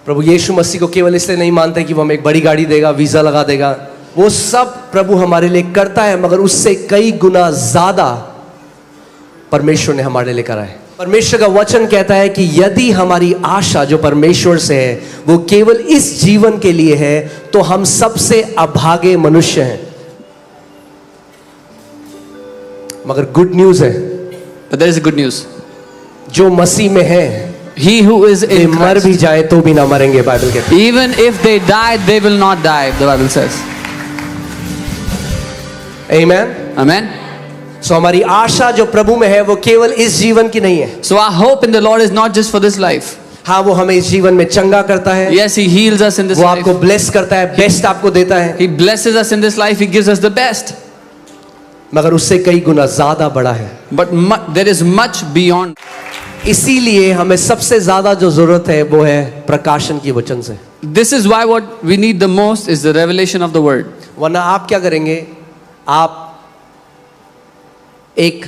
प्रभु यीशु मसीह को केवल इसलिए नहीं मानते कि वो हमें एक बड़ी गाड़ी देगा, वीजा लगा देगा। वो सब प्रभु हमारे लिए करता है, मगर उससे कई गुना ज्यादा परमेश्वर ने हमारे लिए करा है। परमेश्वर का वचन कहता है कि यदि हमारी आशा जो परमेश्वर से है वो केवल इस जीवन के लिए है, तो हम सबसे अभागे मनुष्य हैं। मगर गुड न्यूज है, But there is a good news. जो मसीह में है, He who is way in मर Christ, भी जाए तो भी ना मरेंगे, बाइबल कहती है। even if they die, they will not die, the Bible says. Amen? Amen. सो हमारी आशा जो प्रभु में है वो केवल इस जीवन की नहीं है। So our hope in the Lord is not just for this life. हाँ, वो हमें इस जीवन में चंगा करता है, Yes, He heals us in this वो life. आपको ब्लेस करता है, बेस्ट आपको देता है, He blesses us in this life. He gives us the best. मगर उससे कई गुना ज्यादा बड़ा है। But there is much beyond. इसीलिए हमें सबसे ज्यादा जो जरूरत है वो है प्रकाशन की वचन से। This is why what we need the most is the revelation of the word. वरना आप क्या करेंगे, आप एक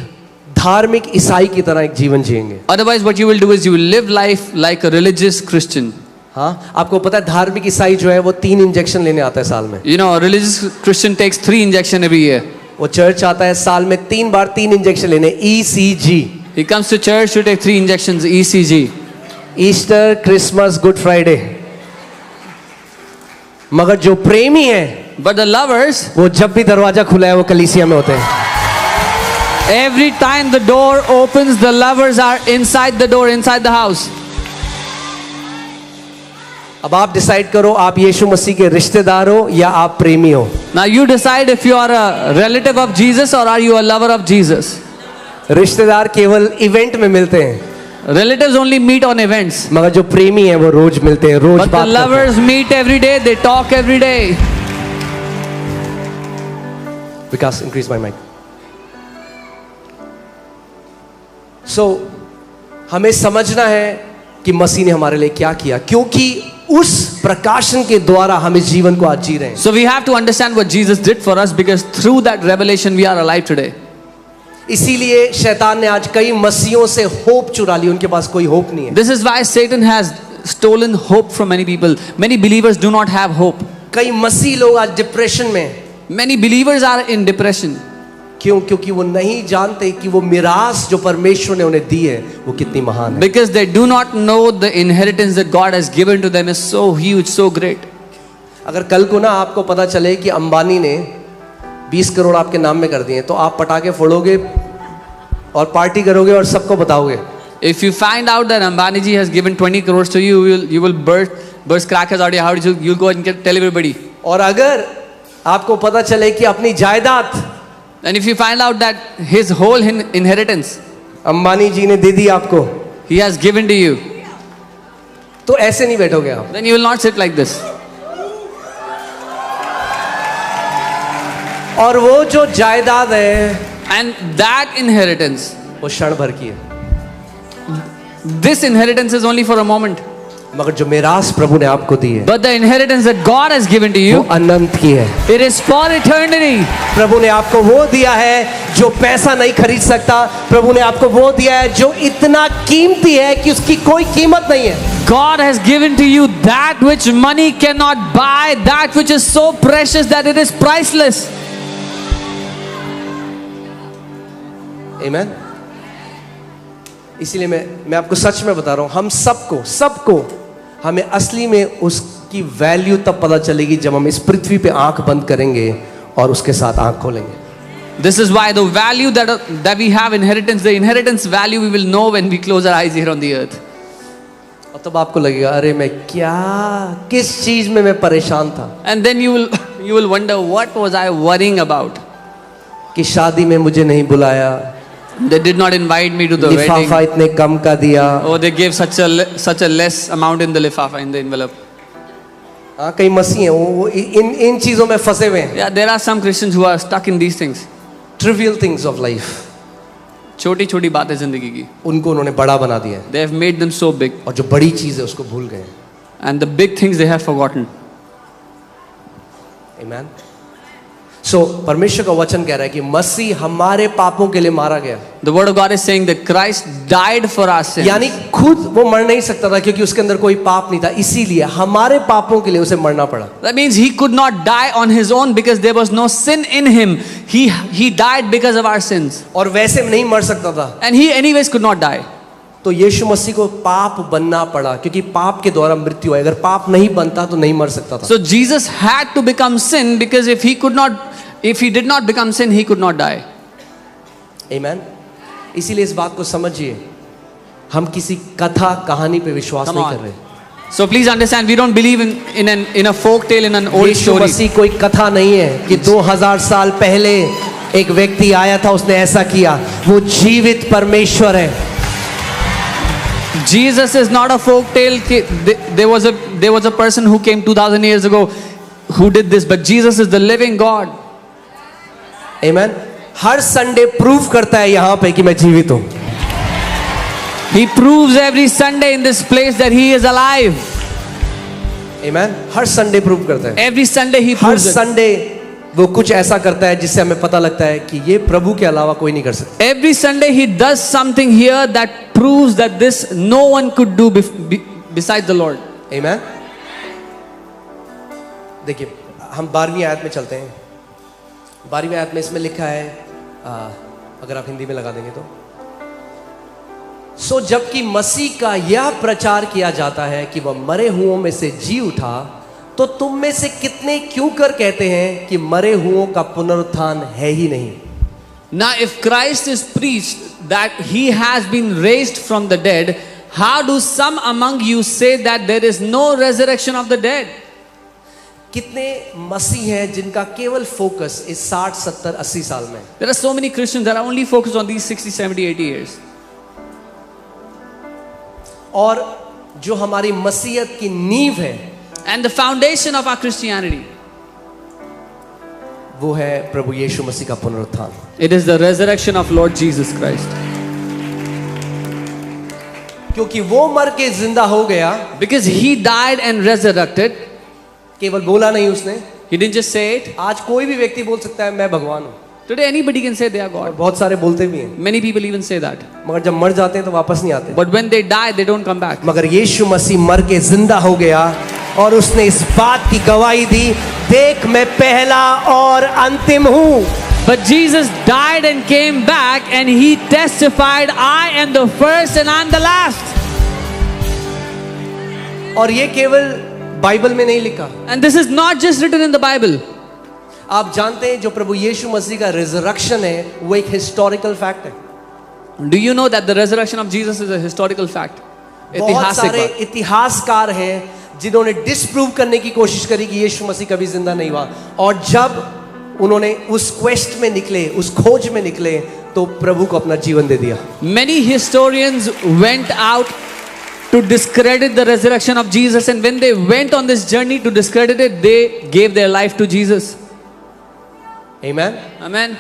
धार्मिक ईसाई की तरह एक जीवन जिएंगे। Otherwise, what you will do is you will live life like a religious Christian. हाँ, आपको पता है धार्मिक ईसाई जो है वो 3 इंजेक्शन लेने आता है साल में। You know, a religious Christian takes 3 injections every year. वो चर्च आता है साल में 3 बार 3 इंजेक्शन लेने, ECG। He comes to church to take 3 injections, ECG. Easter, Christmas, good Friday. मगर जो प्रेमी है, But the lovers, वो जब भी दरवाजा खुला है वो कलीसिया में होते हैं। every time the door opens, the lovers are inside the door, inside the house. अब आप डिसाइड करो, आप यीशु मसीह के रिश्तेदार हो या आप प्रेमी हो। Now you decide if you are a relative of Jesus or are you a lover of Jesus. रिश्तेदार केवल इवेंट में मिलते हैं, Relatives only meet on events. मगर जो प्रेमी है वो रोज मिलते हैं, रोज But the बात करते हैं। lovers meet every day, they talk every day. Vikas, increase my mic. So हमें समझना है कि मसीह ने हमारे लिए क्या किया, क्योंकि उस प्रकाशन के द्वारा हम इस जीवन को आज जी रहे हैं। So we have to understand what Jesus did for us, because through that revelation we are alive today. इसीलिए शैतान ने आज कई मसीहों से होप चुरा ली, उनके पास कोई होप नहीं है। This is why Satan has stolen hope from many people. Many believers do not have hope. कई मसीह लोग आज डिप्रेशन में हैं। Many believers are in depression. क्यों? क्योंकि वो नहीं जानते कि वो मिरास जो परमेश्वर ने उन्हें दी है वो कितनी महान है। Because they do not know the inheritance that God has given to them is so huge, so great. अगर कल को ना आपको पता चले कि अंबानी ने 20 करोड़ आपके नाम में कर दिए, तो आप पटाखे फोड़ोगे और पार्टी करोगे और सबको बताओगे। If you find out that Ambani ji has given 20 crores to you, you will burst crackers out of your house. You'll go and tell everybody. और अगर आपको पता चले कि अपनी जायदाद And if you find out that his whole inheritance Ambani जी ने दे दी आपको, he has given to you, तो ऐसे नहीं बैठोगे आप। then you will not sit like this. और वो जो जायदाद है And that inheritance, वो क्षण भर की है, this inheritance is only for a moment. मगर जो मिरास प्रभु ने आपको दी है But the inheritance that God has given to वो you, अनंत की है। it is for eternity. प्रभु ने आपको वो दिया है जो पैसा नहीं खरीद सकता। प्रभु ने आपको वो दिया है जो इतना कीमती है कि उसकी कोई कीमत नहीं है। God has given to you that which money cannot buy, that which is so precious that it is priceless. Amen? इसीलिए मैं आपको सच में बता रहा हूं, हम सबको हमें असली में उसकी वैल्यू तब पता चलेगी जब हम इस पृथ्वी पे आंख बंद करेंगे और उसके साथ आंख खोलेंगे। This is why the value that we have the inheritance value we will know when we close our eyes here on the earth. और तब आपको लगेगा, अरे मैं किस चीज में मैं परेशान था। And then you will wonder, what was I worrying about? कि शादी में मुझे नहीं बुलाया, They did not invite me to the wedding. लिफाफा इतने कम का दिया। Oh, they gave such a less amount in the lifafa, in the envelope. हाँ, कई मसीह हैं वो इन चीजों में फंसे हुए हैं। Yeah, there are some Christians who are stuck in these things. Trivial things of life, छोटी छोटी बातें जिंदगी की, उनको उन्होंने बड़ा बना दिया है, they have made them so big, और जो बड़ी चीज है उसको भूल गए। and the big things they have forgotten. Amen? सो परमेश्वर का वचन कह रहा है कि मसीह हमारे पापों के लिए मारा गया, The word of God is saying that Christ died for our sins. यानी खुद वो मर नहीं सकता था क्योंकि उसके अंदर कोई पाप नहीं था, इसीलिए हमारे पापों के लिए उसे मरना पड़ा. That means he could not die on his own because there was no sin in him. He died because of our sins. और वैसे नहीं मर सकता था, And he anyways could not die. तो यीशु मसीह को पाप बनना पड़ा क्योंकि पाप के द्वारा मृत्यु है. अगर पाप नहीं बनता तो नहीं मर सकता था. So Jesus had to become sin because if he did not become sin, he could not die. आमेन. इसीलिए इस बात को समझिए, हम किसी कथा कहानी पे विश्वास Come नहीं on. कर रहे. So please understand, we don't believe in a folk tale, in an old Yeshu story. मसीह कोई कथा नहीं है कि 2000 साल पहले एक व्यक्ति आया था, उसने ऐसा किया. वो जीवित परमेश्वर है. Jesus is not a folk tale. There was a person who came 2000 years ago who did this, but Jesus is the living God. Amen. Her Sunday prove करता है यहाँ पे कि मैं जीवित हूँ. He proves every Sunday in this place that he is alive. Amen. Her Sunday prove करता है. Every Sunday he her proves it. Sunday वो कुछ ऐसा करता है जिससे हमें पता लगता है कि ये प्रभु के अलावा कोई नहीं कर सकता. Every Sunday he does something here that proves that this no one could do besides the Lord. आमेन. देखिए, हम 12वीं आयत में चलते हैं. 12वीं आयत में इसमें लिखा है, अगर आप हिंदी में लगा देंगे तो, सो जबकि मसीह का यह प्रचार किया जाता है कि वह मरे हुओं में से जी उठा, तो तुम में से कितने क्यों कर कहते हैं कि मरे हुओं का पुनरुत्थान है ही नहीं. Now if Christ is preached that he has been raised from the dead, how do some among you say that there is no resurrection of the dead? कितने मसीह हैं जिनका केवल फोकस इस 60, 70, 80 साल में. There are so many Christians that are only focused on these 60, 70, 80 years. और जो हमारी मसीहत की नींव है, And the foundation of our Christianity, वो है प्रभु यीशु मसीह का पुनरुत्थान. it is the resurrection of Lord Jesus Christ. क्योंकि वो मर के जिंदा हो गया. Because he died and resurrected. केवल बोला नहीं उसने. He didn't just say it. आज कोई भी व्यक्ति बोल सकता है मैं भगवान हूं. Today anybody can say they are और God. बहुत सारे बोलते भी हैं, Many people even say that. मगर जब मर जाते हैं तो वापस नहीं आते. But when they die, they don't come back. मगर यीशु मसीह मर के जिंदा हो गया और उसने इस बात की गवाही दी, देख मैं पहला और अंतिम हूं. But Jesus died and came back and he testified, I am the first and I'm the last. और ये केवल बाइबल में नहीं लिखा. And this is not just written in the Bible. आप जानते हैं जो प्रभु यीशु मसीह का रिजरेक्शन है वो एक हिस्टोरिकल फैक्ट है. Do you know that the resurrection of Jesus is a historical fact? बहुत ऐतिहासिक सारे बात. इतिहासकार हैं जिन्होंने डिस्प्रूव करने की कोशिश करी कि यीशु मसीह कभी जिंदा नहीं हुआ. और जब उन्होंने उस क्वेस्ट में निकले, उस खोज में निकले, तो प्रभु को अपना जीवन दे दिया. Many historians went out to discredit the resurrection of Jesus, and when they went on this journey to discredit it, they gave their life to Jesus. Amen. Amen.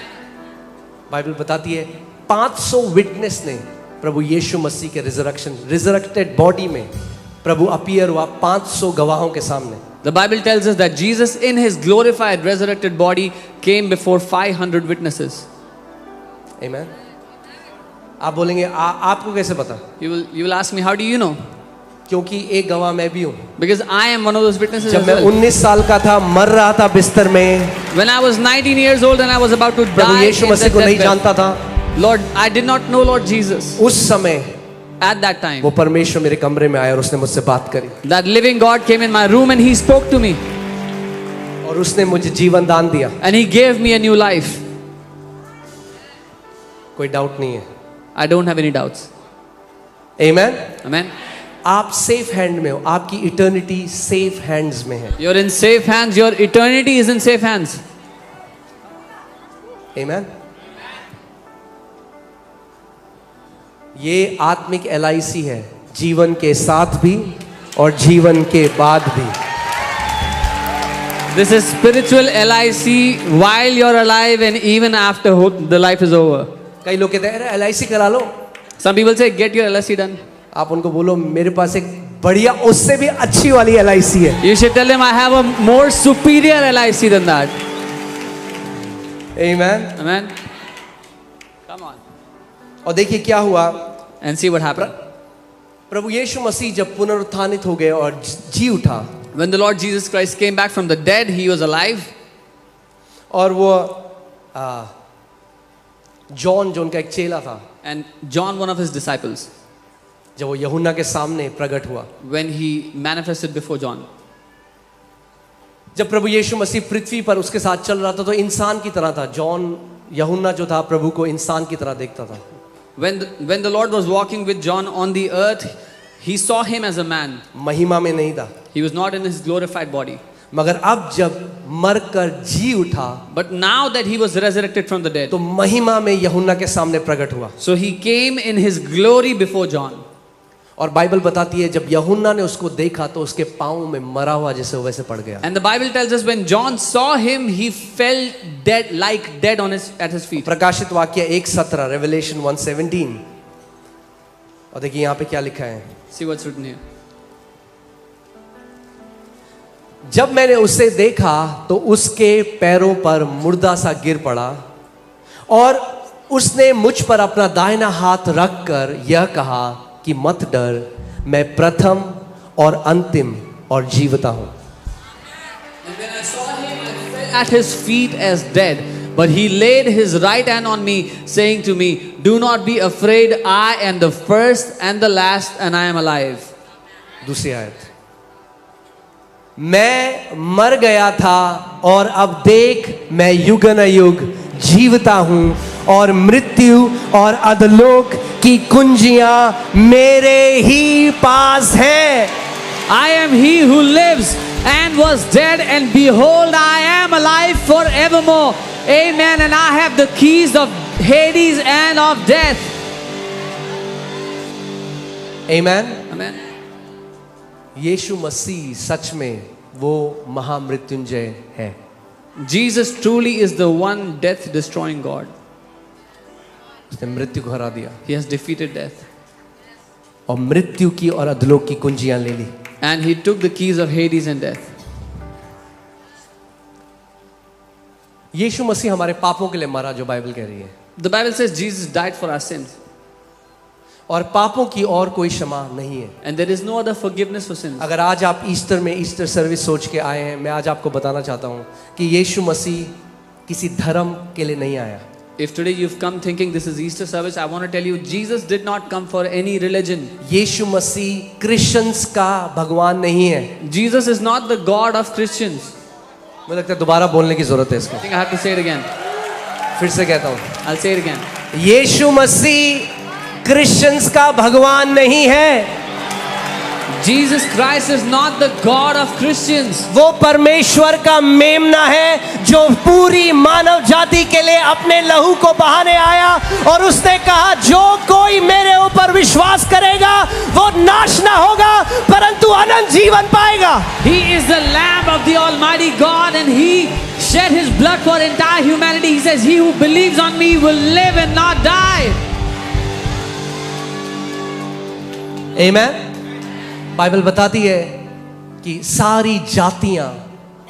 Bible बताती है 500 विटनेस ने प्रभु यीशु मसीह के रिजरेक्टेड बॉडी में प्रभु appear हुआ 500 गवाहों के सामने. The Bible tells us that Jesus in his glorified resurrected body came before 500 witnesses. आमेन. आप बोलेंगे आपको कैसे पता? You will ask me, how do you know? क्योंकि एक गवाह मैं भी हूं. Because I am one of those witnesses जब as मैं well. 19 साल का था, मर रहा था बिस्तर में, When I was 19 years old and I was about to Prabhu die Yeshu in Masih the को नहीं deathbed, जानता था. Lord, I did not know Lord Jesus. उस समय At that time, वो परमेश्वर मेरे कमरे में आया और उसने मुझसे बात करी that living God came in my room and he spoke to me और उसने मुझे जीवन दान दिया. and he gave me a new life. कोई डाउट नहीं है. I don't have any doubts. Amen. Amen. आप सेफ हैंड में हो. आपकी इटर्निटी सेफ हैंड्स में है. You're in safe hands. Your eternity is in safe hands. आमेन. ये आत्मिक LIC है, जीवन के साथ भी और जीवन के बाद भी. This is spiritual LIC while you're alive and even after the life is over. कई लोग कहते हैं अरे LIC करा लो. Some people say, get your LIC done. आप उनको बोलो मेरे पास एक बढ़िया उससे भी अच्छी वाली LIC है. You should tell them, I have a more superior LIC than that. Amen. Amen. Come on. और देखिए क्या हुआ, And see what happened. प्रभु यीशु मसीह जब पुनरुत्थानित हो गए और जी उठा, When the Lord Jesus Christ came back from the dead, he was alive. और वो जॉन जो उनका एक चेला था, And John, one of his disciples, जब वो यूहन्ना के सामने प्रकट हुआ, when he manifested before John. जब प्रभु यीशु मसीह पृथ्वी पर उसके साथ चल रहा था तो इंसान की तरह था। जॉन यूहन्ना जो था प्रभु को इंसान की तरह देखता था। When the Lord was walking with John on the earth, he saw him as a man. महिमा में नहीं था, He was not in his glorified body. मगर अब जब मरकर जी उठा But now that he was resurrected from the dead, तो महिमा में यूहन्ना के सामने प्रकट हुआ। so he came in his glory before John. और बाइबल बताती है जब यूहन्ना ने उसको देखा तो उसके पांव में मरा हुआ जैसे वैसे पड़ गया। And the Bible tells us when John saw him, he fell dead, like dead at his feet. प्रकाशित वाक्य 1:17, Revelation 1:17। और देखिए यहाँ पे क्या लिखा है, See what's written here. जब मैंने उसे देखा तो उसके पैरों पर मुर्दा सा गिर पड़ा और उसने मुझ पर अपना दाहिना हाथ रखकर यह कहा कि मत डर, मैं प्रथम और अंतिम और जीवता हूं। And when I saw him, I fell at his feet as dead. But he laid his right hand on me, saying to me, "Do not be afraid. I am the first and the last, and I am alive." दूसरी आयत, मैं मर गया था और अब देख मैं युगानुयुग जीवता हूं और मृत्यु और अधोलोक की कुंजियां मेरे ही पास हैं। I am he who lives and was dead, and behold, I am alive forevermore. Amen. And I have the keys of Hades and of death. Amen. Amen. यीशु मसीह सच में वो महामृत्युंजय है। Jesus truly is the one death destroying God. उसने मृत्यु को हरा दिया He has defeated death. और मृत्यु की और अधोलोक की कुंजियां ले ली। And he took the keys of Hades and death. यीशु मसीह हमारे पापों के लिए मरा, जो बाइबल कह रही है, The Bible says Jesus died for our sins. और पापों की और कोई क्षमा नहीं है। And there is no other forgiveness for sins. अगर आज आप ईस्टर में ईस्टर सर्विस सोच के आए हैं, मैं आज आपको बताना चाहता हूं कि यीशु मसीह किसी धर्म के लिए नहीं आया। If today you've come thinking this is Easter service, I want to tell you, Jesus did not come for any religion. यीशु मसीह क्रिश्चियंस का भगवान नहीं है। Jesus is not the God of Christians. मुझे लगता है दोबारा बोलने की जरूरत है इसको। I think I have to say it again. फिर से कहता हूं, I'll say it again. यीशु मसीह क्रिश्चियंस का भगवान नहीं है। Jesus Christ is not the God of Christians. वो परमेश्वर का मेमना है जो पूरी मानव जाति के लिए अपने लहू को बहाने आया और उसने कहा जो कोई मेरे ऊपर विश्वास करेगा वो नाश ना होगा परंतु अनंत जीवन पाएगा। He is the Lamb of the Almighty God, and He shed His blood for entire humanity. He says, "He who believes on me will live and not die." Amen. Bible बताती है कि सारी जातियां,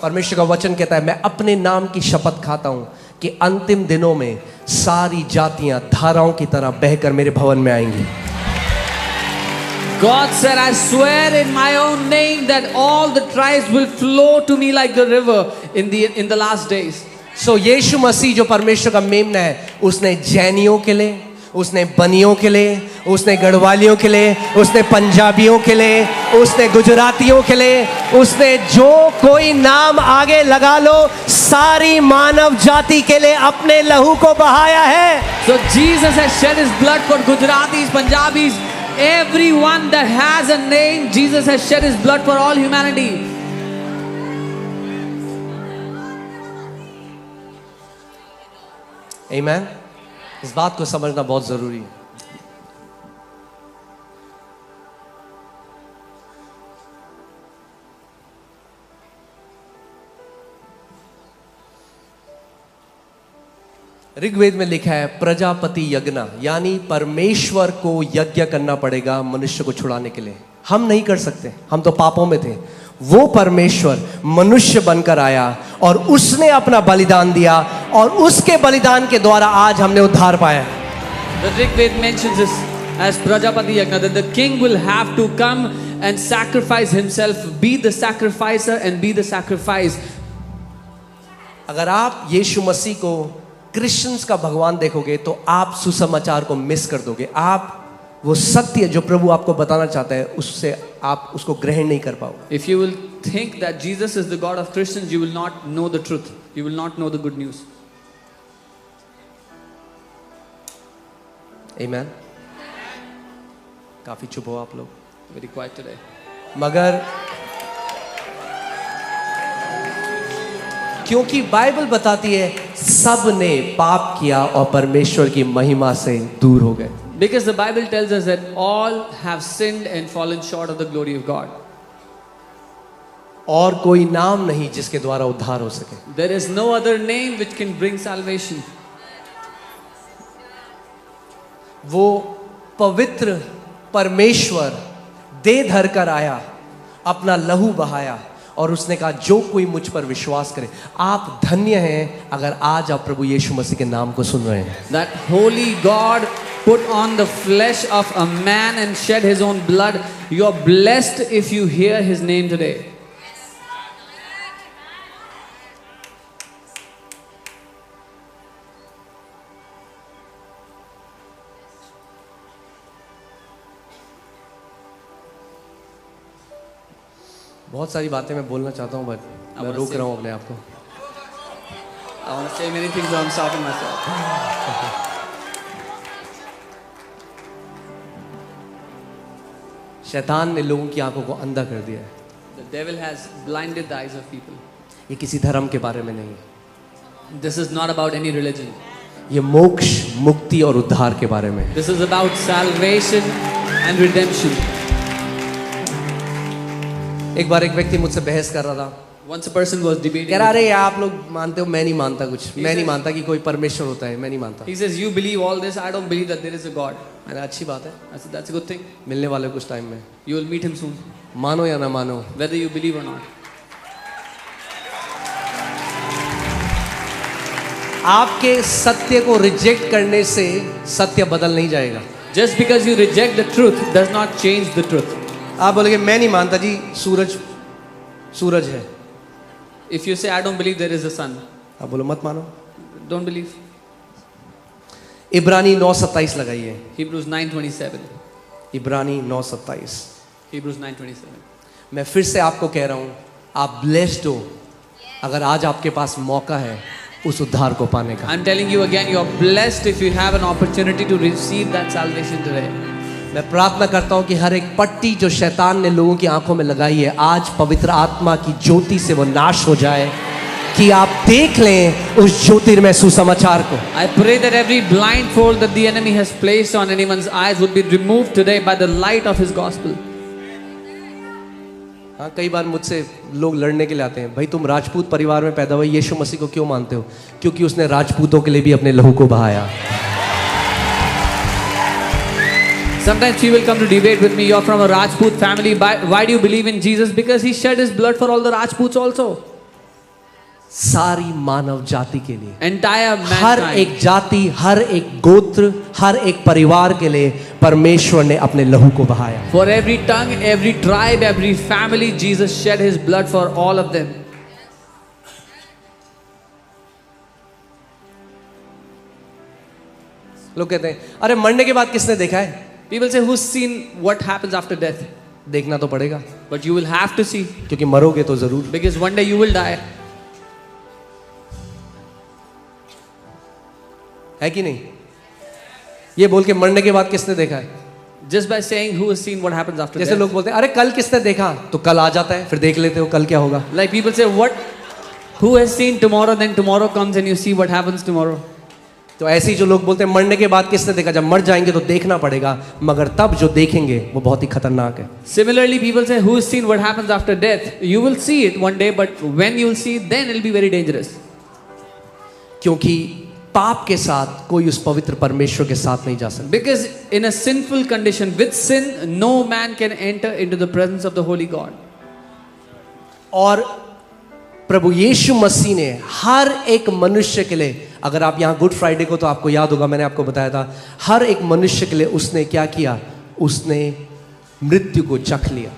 परमेश्वर का वचन कहता है, मैं अपने नाम की शपथ खाता हूं कि अंतिम दिनों में सारी जातियां धाराओं की तरह बहकर मेरे भवन में आएंगी। God said, "I swear in my own name that all the tribes will flow to me like the river in the last days." सो यीशु मसीह जो परमेश्वर का मेमना है, उसने जैनियों के लिए, उसने बनियों के लिए, उसने गढ़वालियों के लिए, उसने पंजाबियों के लिए, उसने गुजरातियों के लिए, उसने जो कोई नाम आगे लगा लो, सारी मानव जाति के लिए अपने लहू को बहाया है। So Jesus has shed His blood for Gujaratis, Punjabis, everyone that has a name. Jesus has shed His blood for all humanity. आमीन। इस बात को समझना बहुत जरूरी है। ऋग्वेद में लिखा है प्रजापति यज्ञ, यानी परमेश्वर को यज्ञ करना पड़ेगा मनुष्य को छुड़ाने के लिए। हम नहीं कर सकते, हम तो पापों में थे। वो परमेश्वर मनुष्य बनकर आया और उसने अपना बलिदान दिया और उसके बलिदान के द्वारा आज हमने उद्धार पाया है। The Rigved mentions this as Prajapati Yagna, that the king will have to come and sacrifice himself, be the sacrificer and be the sacrifice. अगर आप यीशु मसीह को क्रिश्चियंस का भगवान देखोगे तो आप सुसमाचार को मिस कर दोगे। आप वो सत्य जो प्रभु आपको बताना चाहता है उससे आप उसको ग्रहण नहीं कर पाओगे। If you will think that Jesus is the God of Christians, you will not know the truth. You will not know the good news. Amen. काफी चुप हो आप लोग। Very quiet today. मगर क्योंकि बाइबल बताती है सब ने पाप किया और परमेश्वर की महिमा से दूर हो गए। Because the Bible tells us that all have sinned and fallen short of the glory of God. और कोई नाम नहीं जिसके द्वारा उद्धार हो सके। There is no other name which can bring salvation. वो पवित्र परमेश्वर देह धर कर आया, अपना लहू बहाया और उसने कहा जो कोई मुझ पर विश्वास करे। आप धन्य हैं अगर आज आप प्रभु यीशु मसीह के नाम को सुन रहे हैं। That holy God put on the flesh of a man and shed his own blood. You are blessed if you hear his name today. बहुत सारी बातें मैं बोलना चाहता हूँ बट मैं रोक रहा हूँ अपने आप को। I want to say many things, so I'm stopping myself. शैतान ने लोगों की आंखों को अंधा कर दिया है। The devil has blinded the eyes of people. ये किसी धर्म के बारे में नहीं है। This is not about any religion. ये मोक्ष, मुक्ति और उद्धार के बारे में है। This is about salvation and redemption. एक बार एक व्यक्ति मुझसे बहस कर रहा था। Once a person was debating. कह रहा अरे आप लोग मानते हो, मैं नहीं मानता कुछ, मैं नहीं मानता कि कोई परमेश्वर होता है, मैं नहीं मानता। He says, you believe all this, I don't believe that there is a God. मैंने अच्छी बात है, I said, that's a good thing. मिलने वाले कुछ टाइम में, You will meet him soon, मानो या ना मानो। whether you believe or not. आपके सत्य को रिजेक्ट करने से सत्य बदल नहीं जाएगा। Just because you reject the truth does not change the truth. आप बोलेंगे मैं नहीं मानता जी, सूरज है। If you say, I don't believe there is a sun, आप बोलो मत मानो। don't believe. इब्रानी 9:27 लगाइए। Hebrews 9:27. इब्रानी 9:27। Hebrews 9:27. मैं फिर से आपको कह रहा हूं, आप ब्लेस्ड हो अगर आज आपके पास मौका है उस उद्धार को पाने का। I'm telling you again, you are blessed if you have an opportunity to receive that salvation today. मैं प्रार्थना करता हूं कि हर एक पट्टी जो शैतान ने लोगों की आंखों में लगाई है आज पवित्र आत्मा की ज्योति से वो नाश हो जाए, कि आप देख लें उस ज्योतिर्मय सुसमाचार को। I pray that every blindfold that the enemy has placed on anyone's eyes would be removed today by the light of his gospel. हाँ, कई बार मुझसे लोग लड़ने के लिए आते हैं, भाई तुम राजपूत परिवार में पैदा हुए, यीशु मसीह को क्यों मानते हो? क्योंकि उसने राजपूतों के लिए भी अपने लहू को बहाया। Sometimes people come to debate with me, you're from a Rajput family, why do you believe in Jesus? Because he shed his blood for all the Rajputs also. सारी मानव जाति के लिए, Entire हर mankind. एक जाति, हर एक गोत्र, हर एक परिवार के लिए परमेश्वर ने अपने लहू को बहाया। For every tongue, every tribe, every family, Jesus shed his blood for all of them. लोग कहते हैं अरे मरने के बाद किसने देखा है? People say, who's seen what happens after death? देखना तो पड़ेगा, But you will have to see, क्योंकि मरोगे तो जरूर। because one day you will die. है कि नहीं? ये बोल के मरने के बाद किसने देखा है? Just by saying who has seen what happens after जैसे death. लोग बोलते हैं अरे कल किसने देखा? तो कल आ जाता है, फिर देख लेते हो कल क्या होगा। Like people say, who has seen tomorrow? Then tomorrow comes and you see what happens tomorrow. तो ऐसे ही जो लोग बोलते हैं मरने के बाद किसने देखा, जब मर जाएंगे तो देखना पड़ेगा, मगर तब जो देखेंगे वो बहुत ही खतरनाक है। Similarly, people say, who has seen what happens after death? You will see it one day, but when you will see it, then it will be very dangerous. क्योंकि पाप के साथ कोई उस पवित्र परमेश्वर के साथ नहीं जा सकता। Because in a sinful condition, with sin, no man can enter into the presence of the holy God. और प्रभु यीशु मसीह ने हर एक मनुष्य के लिए, अगर आप यहाँ गुड फ्राइडे को तो आपको याद होगा, मैंने आपको बताया था, हर एक मनुष्य के लिए उसने क्या किया, उसने मृत्यु को चख लिया.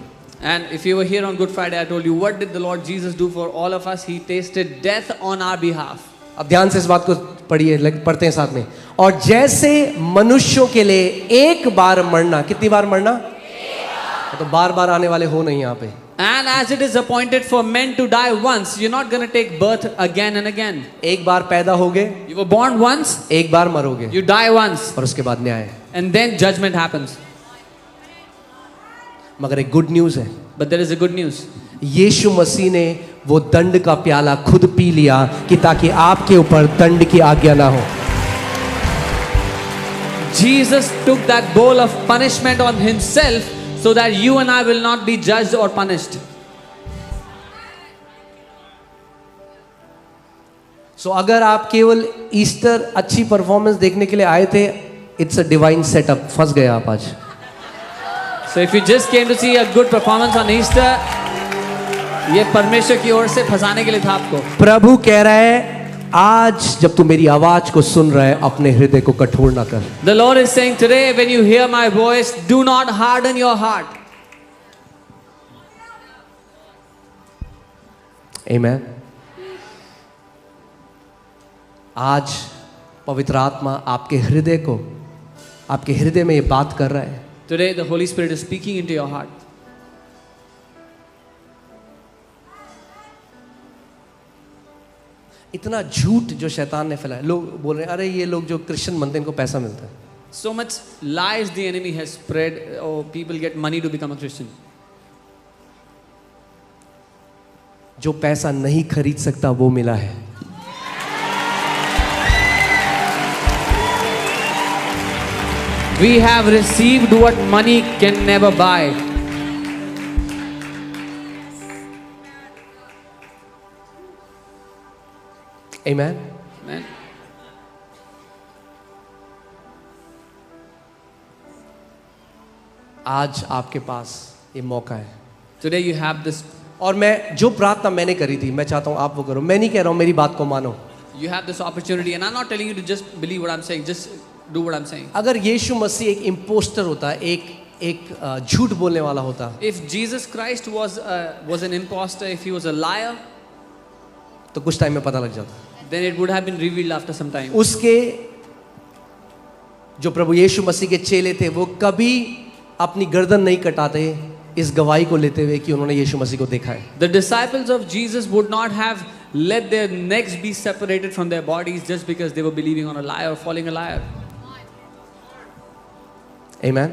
And if you were here on Good Friday, I told you, what did the Lord Jesus do for all of us? He tasted death on our behalf. अब ध्यान से इस बात को पढ़िए, पढ़ते हैं साथ में. और जैसे मनुष्यों के लिए एक बार मरना, कितनी बार मरना, तो बार बार आने वाले हो नहीं यहाँ पे. And as it is appointed for men to die once, you're not going to take birth again and again. एक बार पैदा होगे, You were born once, एक बार मरोगे, you die once, और उसके बाद न्याय. and then judgment happens. मगर एक गुड न्यूज है, But there is a good news. यीशु मसीह ने वो दंड का प्याला खुद पी लिया कि ताकि आपके ऊपर दंड की आज्ञा ना हो. Jesus took that bowl of punishment on himself so that you and I will not be judged or punished. सो अगर आप केवल ईस्टर अच्छी परफॉर्मेंस देखने के लिए आए थे, इट्स अ डिवाइन सेटअप. फंस गए आप आज. So if you just came to see a good performance on Easter, ये परमेश्वर की ओर से फंसाने के लिए था आपको. प्रभु कह रहा है, आज जब तू मेरी आवाज को सुन रहा है, अपने हृदय को कठोर ना कर. The Lord is saying today, when you hear my voice, do not harden your heart. Amen. आज पवित्र आत्मा आपके हृदय को, आपके हृदय में ये बात कर रहा है. Today the Holy Spirit is speaking into your heart. इतना झूठ जो शैतान ने फैलाया. लोग बोल रहे हैं, अरे ये लोग जो क्रिश्चियन बनते हैं इनको पैसा मिलता है. So much lies the enemy has spread, or people get money to become a Christian. जो पैसा नहीं खरीद सकता वो मिला है. We have received what money can never buy. Amen. Amen. आज आपके पास ये मौका है. Today you have this. और मैं जो प्रार्थना मैंने करी थी, मैं चाहता हूं आप वो करो. मैं नहीं कह रहा हूं मेरी बात को मानो. You have this opportunity, and I'm not telling you to just believe what I'm saying. Just do what I'm saying. अगर यीशु मसीह एक इम्पोस्टर होता, एक झूठ बोलने वाला होता, If Jesus Christ was an imposter, if he was a liar, तो कुछ टाइम में पता लग जाता. then it would have been revealed after some time. उसके जो प्रभु यीशु मसीह के चेले थे, वो कभी अपनी गर्दन नहीं कटाते इस गवाही को लेते हुए कि उन्होंने यीशु मसीह को देखा है. The disciples of Jesus would not have let their necks be separated from their bodies just because they were believing on a lie or following a liar. Amen.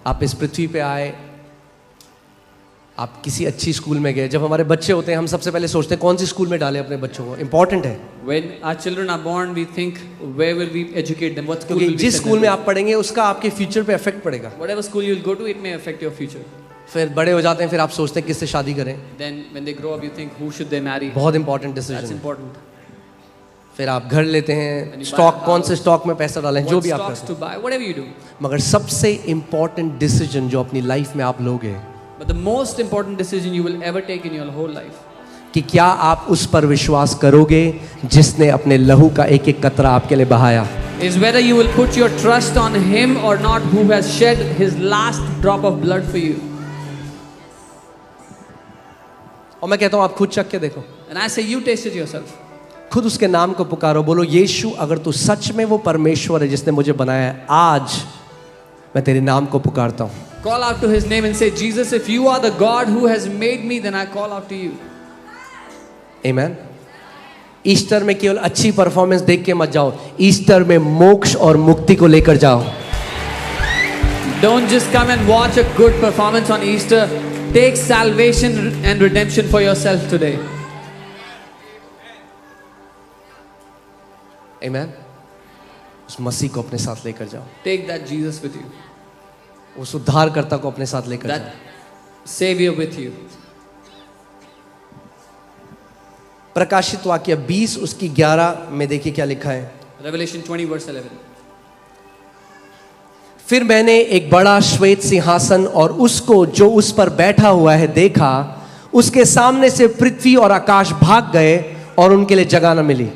आप इस पृथ्वी पे आए, आप किसी अच्छी स्कूल में गए. जब हमारे बच्चे होते हैं, हम सबसे पहले सोचते हैं कौन सी स्कूल में डालें अपने बच्चों को. इंपॉर्टेंट है, When our children are born, we think, where will we educate them? What school क्योंकि will we जिस send स्कूल में them आप पढ़ेंगे उसका आपके फ्यूचर पे इफेक्ट पड़ेगा. to? Whatever school you'll go to, it may affect your future. फिर बड़े हो जाते हैं, फिर आप सोचते हैं किससे शादी करें. Then when they grow up, you think, who should they marry? बहुत इंपॉर्टेंट That's डिसीजन. important. फिर आप घर लेते When हैं, you buy स्टॉक a कौन house, से स्टॉक में पैसा डालें, जो What भी आप stocks करते to buy, whatever you do. हैं. मगर सबसे इंपॉर्टेंट डिसीजन जो अपनी लाइफ में आप लोगे, But the most important decision you will ever take in your whole life कि क्या आप उस पर विश्वास करोगे जिसने अपने लहू का एक एक कतरा आपके लिए बहाया. is whether you will put your trust on him or not, who has shed his last drop of blood for you. और मैं कहता हूं आप खुद चख के देखो, And I say, you taste it yourself. खुद उसके नाम को पुकारो. बोलो, यीशु अगर तू सच में वो परमेश्वर है जिसने मुझे बनाया है, आज मैं तेरे नाम को पुकारता हूं. Call out to his name and say, Jesus, if you are the God who has made me, then I call out to you. Amen. Easter में केवल अच्छी परफॉर्मेंस देख के मत जाओ, ईस्टर में मोक्ष और मुक्ति को लेकर जाओ. Don't just come and watch a good performance on Easter. Take salvation and redemption for yourself today. आमेन. उस मसीह को अपने साथ लेकर जाओ. Take that Jesus with you, उस उद्धारकर्ता को अपने साथ लेकर that जाओ. Savior with you. प्रकाशित वाक्य 20 उसकी 11 में देखिए क्या लिखा है. Revelation 20 verse 11. फिर मैंने एक बड़ा श्वेत सिंहासन और उसको जो उस पर बैठा हुआ है देखा. उसके सामने से पृथ्वी और आकाश भाग गए और उनके लिए जगह न मिली.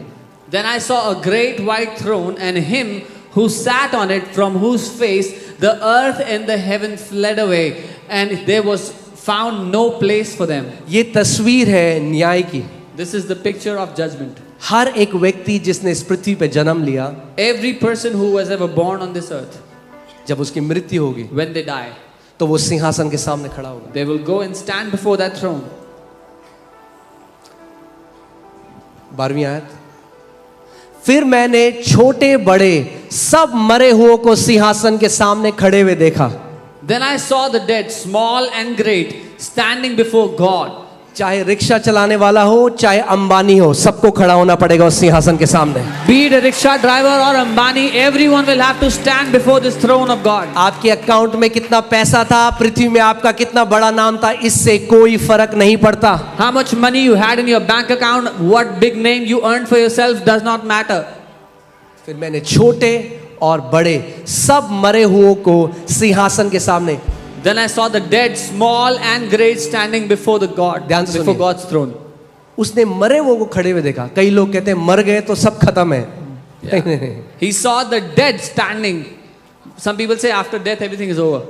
Then I saw a great white throne and him who sat on it, from whose face the earth and the heaven fled away, and there was found no place for them. ये तस्वीर है न्याय की. This is the picture of judgment. हर एक व्यक्ति जिसने इस पृथ्वी पे जन्म लिया, Every person who was ever born on this earth, जब उसकी मृत्यु होगी when they die, तो वो सिंहासन के सामने खड़ा होगा. they will go and stand before that throne. 12वीं आयत. फिर मैंने छोटे बड़े सब मरे हुओं को सिंहासन के सामने खड़े हुए देखा. Then I saw the dead, small and great, standing before God. चाहे रिक्शा चलाने वाला हो, चाहे अंबानी हो, सबको खड़ा होना पड़ेगा उस सिंहासन के सामने. Be it a rickshaw driver or Ambani, everyone will have to stand before this throne of God. आपके अकाउंट में कितना पैसा था, पृथ्वी में आपका कितना बड़ा नाम था, इससे कोई फर्क नहीं पड़ता. How much money you had in your bank account, what big name you earned for yourself does not matter. फिर मैंने छोटे और बड़े सब मरे हुओं को सिंहासन के सामने. Then I saw the dead, small and great, standing before the God, ध्यान से before सुनिए. God's throne. उसने मरे हुओं को खड़े हुए देखा. कई लोग कहते हैं मर गए तो सब खत्म है. नहीं, नहीं, नहीं. He saw the dead standing. Some people say after death everything is over.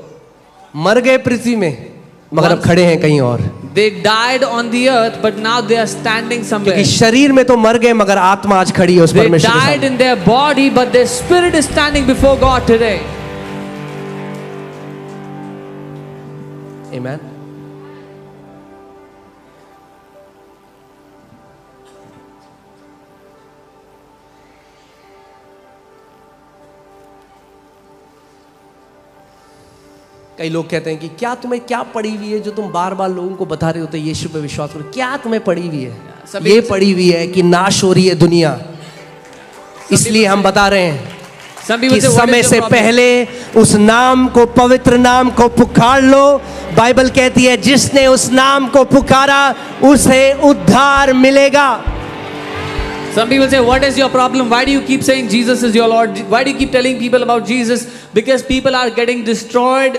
मर गए पृथ्वी में, मगर अब खड़े हैं कहीं और. They died on the earth, but now they are standing somewhere. क्योंकि शरीर में तो मर गए, मगर आत्मा आज खड़ी है उस They परमेश्वर के died सामने. in their body, but their spirit is standing before God today. Amen. कई लोग कहते हैं कि क्या तुम्हें क्या पड़ी हुई है जो तुम बार बार लोगों को बता रहे होते यीशु पे विश्वास करो. क्या तुम्हें पड़ी हुई है? सभी ये पड़ी हुई है कि नाश हो रही है दुनिया, इसलिए हम बता रहे हैं Some people कि say, what समय is the से problem? पहले उस नाम को, पवित्र नाम को पुकार लो. बाइबल कहती है जिसने उस नाम को पुकारा उसे उद्धार मिलेगा. Some people say, what is your problem? Why do you keep saying Jesus is your Lord? Why do you keep telling people about Jesus? Because people are getting destroyed.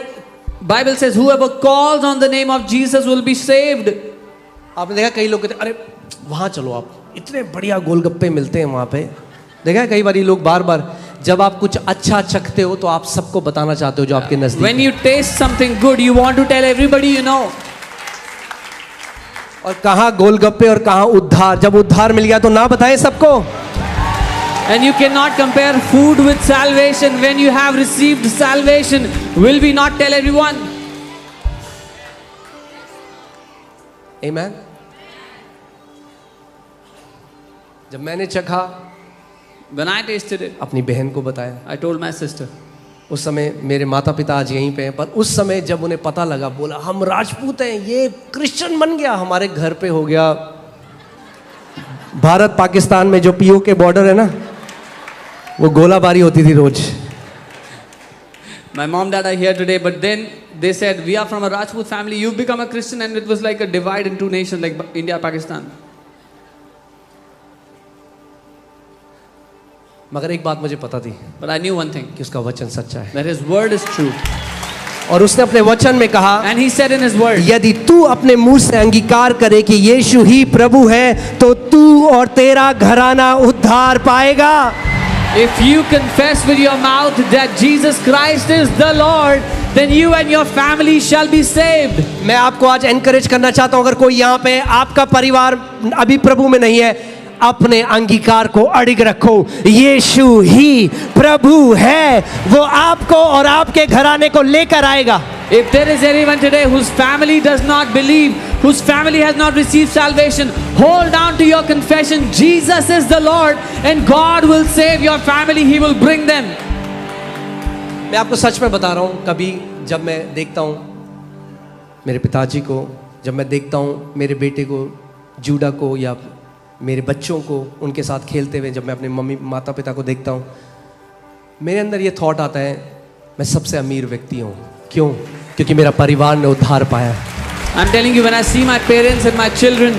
Bible says, whoever calls on the name of Jesus will be saved. आपने देखा कई लोग कहते हैं अरे वहां चलो, आप इतने बढ़िया गोलगप्पे मिलते हैं वहां पे. देखा है कई बार ये लोग बार बार जब आप कुछ अच्छा चखते हो तो आप सबको बताना चाहते हो जो आपके नजदीक. When you taste something good, you want to tell everybody you know. और कहाँ गोलगप्पे और कहाँ उद्धार. जब उद्धार मिल गया तो ना बताएं सबको. And you cannot compare food with salvation. When you have received salvation, will we not tell everyone? Amen. जब मैंने चखा, When I tasted it, अपनी बहन को बताया. I told my sister. उस समय मेरे माता पिता आज यहीं पे हैं, पर उस समय जब उन्हें पता लगा, बोला हम राजपूत हैं, ये क्रिश्चियन बन गया. हमारे घर पे हो गया. भारत पाकिस्तान में जो पीओ के बॉर्डर है ना, वो गोलाबारी होती थी रोज. My mom dad are here today, but then they said, we are from a Rajput family, you've become a Christian, and it was like a divide in two nations like India, Pakistan. मगर एक बात मुझे पता थी But I knew one thing, कि उसका वचन सच्चा है. that his word is true. और उसने अपने वचन में कहा, And he said in his word, यदि तू अपने मुंह से अंगीकार करे कि यीशु ही प्रभु है, तो तू और तेरा घराना उद्धार पाएगा. if you confess with your mouth that Jesus Christ is the Lord, then you and your family shall be saved. मैं आपको आज एनकरेज करना चाहता हूं, अगर कोई यहाँ पे आपका परिवार अभी प्रभु में नहीं है, अपने अंगीकार को अड़िग रखो. यीशु ही प्रभु है, वो आपको और आपके घराने को लेकर आएगा. If there is anyone today whose family does not believe, whose family has not received salvation, hold on to your confession. Jesus is the Lord, and God will save your family. He will bring them. मैं आपको सच में बता रहा हूँ, कभी जब मैं देखता हूँ मेरे पिताजी को, जब मैं देखता हूँ मेरे बेटे को, जूडा को, या मेरे बच्चों को उनके साथ खेलते हुए, जब मैं अपने मम्मी माता पिता को देखता हूँ, मेरे अंदर ये थॉट आता है मैं सबसे अमीर व्यक्ति हूँ. क्यों? क्योंकि मेरा परिवार ने उद्धार पाया. I'm telling you, when I see my parents and my children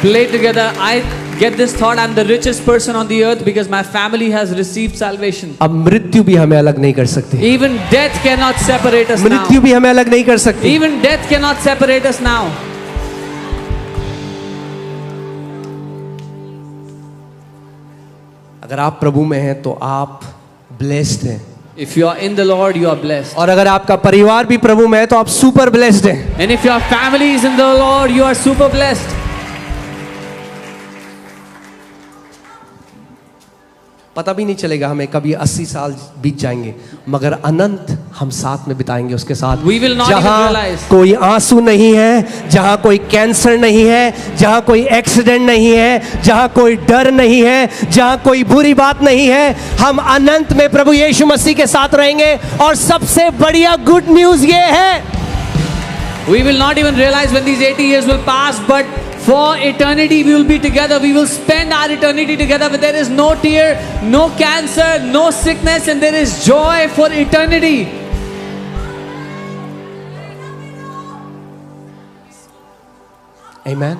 play together, I get this thought, I'm the richest person on the earth because my family has received salvation. अब मृत्यु भी हमें अलग नहीं कर सकती. Even death cannot separate us now. मृत्यु भी हमें अलग नहीं कर सकती. Even death cannot separate us now. अगर आप प्रभु में हैं तो आप ब्लेस्ड हैं, If you are in the Lord, you are blessed. और अगर आपका परिवार भी प्रभु में है तो आप सुपर ब्लेस्ड हैं। And if your family is in the Lord, you are super blessed. पता भी नहीं चलेगा हमें, कभी 80 साल बीत जाएंगे, मगर अनंत हम साथ में बिताएंगे उसके साथ। We will not even जहां realize. कोई आंसू नहीं है, जहां कोई कैंसर नहीं है, जहां कोई एक्सीडेंट नहीं है, जहां कोई डर नहीं है, जहां कोई बुरी बात नहीं है, हम अनंत में प्रभु यीशु मसीह के साथ रहेंगे। और सबसे बढ़िया गुड न्यूज ये है, We will not even realize when these 80 years will pass, but for eternity we will be together. We will spend our eternity together, but there is no tear, no cancer, no sickness, and there is joy for eternity. आमीन।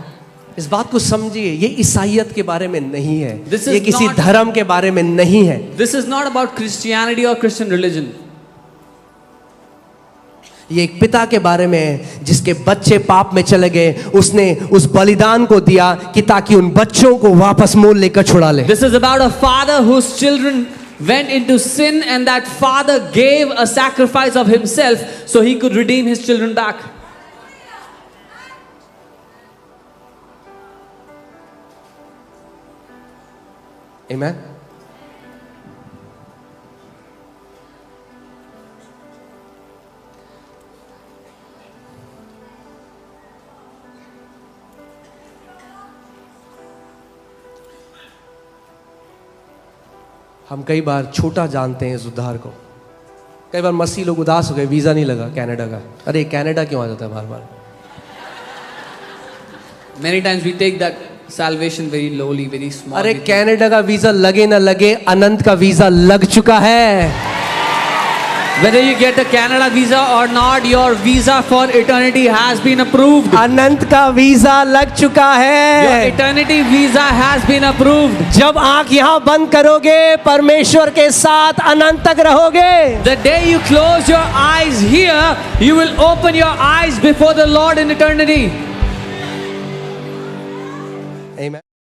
इस बात को समझिए, ये ईसाइयत के बारे में नहीं है, This is ये किसी not- धर्म के बारे में नहीं है। This is not about Christianity or Christian religion. ये एक पिता के बारे में है जिसके बच्चे पाप में चले गए, उसने उस बलिदान को दिया कि ताकि उन बच्चों को वापस मोल लेकर छुड़ा ले। This is about a father whose children went into sin, and that father gave a sacrifice of himself so he could redeem his children back. आमीन। हम कई बार छोटा जानते हैं इस उद्धार को। कई बार मसीह लोग उदास हो गए, वीजा नहीं लगा कनाडा का, अरे कनाडा क्यों आ जाता है बार बार। Many times we take that salvation very lowly, very small. अरे We think, कनाडा का वीजा लगे ना लगे, अनंत का वीजा लग चुका है। whether you get a Canada visa or not, your visa for eternity has been approved. अनंत का वीजा लग चुका Your है। eternity visa has been approved. जब आंख यहाँ बंद करोगे, परमेश्वर के साथ अनंत तक रहोगे। The day you close your eyes here, you will open your eyes before the Lord in eternity. Amen.